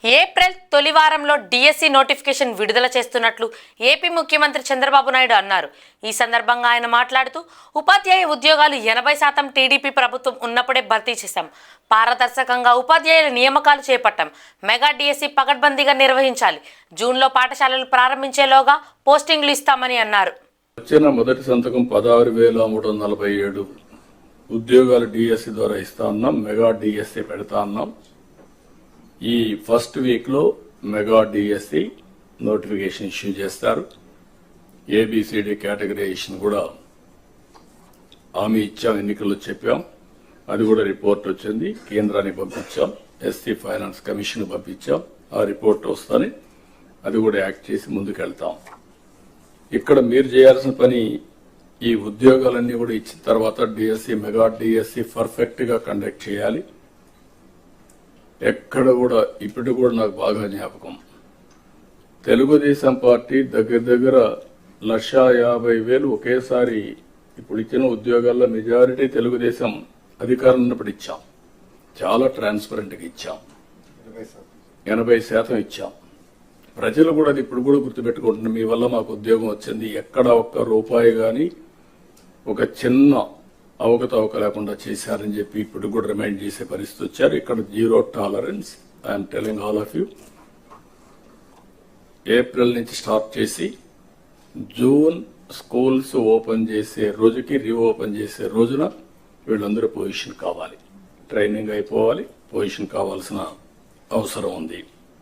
April తొలి వారంలో DSC notification విడుదల చేస్తున్నట్లు ఏపీ ముఖ్యమంత్రి చంద్రబాబు నాయుడు అన్నారు. ఈ సందర్భంగా ఆయన మాట్లాడుతూ ఉపాధ్యాయ ఉద్యోగాలు 80% టీడీపీ ప్రభుత్వం ఉన్నప్పుడే భర్తీ చేశాం. పారదర్శకంగా ఉపాధ్యాయుల నియామకాలు చేపట్టాం. మెగా డిఎస్సి పకడ్బందీగా నిర్వహించాలి. జూన్లో పాఠశాలలు ప్రారంభించేలోగా పోస్టింగ్లు ఇస్తామని అన్నారు. వచ్చిన మొదటి సంతకం 16,347 ఉద్యోగాలు డిఎస్సి ద్వారా ఇస్తా ఉన్నాం. మెగా డిఎస్సి పెడతా ఉన్నాం. ఈ ఫస్ట్ వీక్ లో మెగా డిఎస్సి నోటిఫికేషన్ ఇష్యూ చేస్తారు. ఏబిసిడి కేటగరైజేషన్ కూడా హామీ ఇచ్చాం, ఎన్నికల్లో చెప్పాం. అది కూడా రిపోర్ట్ వచ్చింది, కేంద్రానికి పంపించాం, ఎస్సీ ఫైనాన్స్ కమిషన్ పంపించాం. ఆ రిపోర్ట్ వస్తానే అది కూడా యాక్ట్ చేసి ముందుకెళ్తాం. ఇక్కడ మీరు చేయాల్సిన పని ఈ ఉద్యోగాలన్నీ కూడా ఇచ్చిన తర్వాత డిఎస్సి మెగా డిఎస్సి పర్ఫెక్ట్ గా కండక్ట్ చేయాలి. ఎక్కడ కూడా ఇప్పుడు కూడా నాకు బాగా జ్ఞాపకం, తెలుగుదేశం పార్టీ దగ్గర 1,50,000 ఒకేసారి ఇప్పుడు ఇచ్చిన ఉద్యోగాల్లో మెజారిటీ తెలుగుదేశం అధికారం ఉన్నప్పుడు ఇచ్చాం. చాలా ట్రాన్స్పరెంట్ గా ఇచ్చాం, 80% ఇచ్చాం. ప్రజలు కూడా అది ఇప్పుడు కూడా గుర్తుపెట్టుకుంటున్నారు. మీ వల్ల మాకు ఉద్యోగం వచ్చింది, ఎక్కడ ఒక్క రూపాయి గాని ఒక చిన్న అవకతవక లేకుండా చేశారని చెప్పి ఇప్పుడు కూడా రిమైండ్ చేసే పరిస్థితి వచ్చారు. ఇక్కడ 0 tolerance. I'm telling all of you, April నుంచి స్టార్ట్ చేసి జూన్ స్కూల్స్ ఓపెన్ చేసే రోజుకి రీఓపెన్ చేసే రోజున వీళ్ళందరూ పొజిషన్ కావాలి, ట్రైనింగ్ అయిపోవాలి, పొజిషన్ కావాల్సిన అవసరం ఉంది.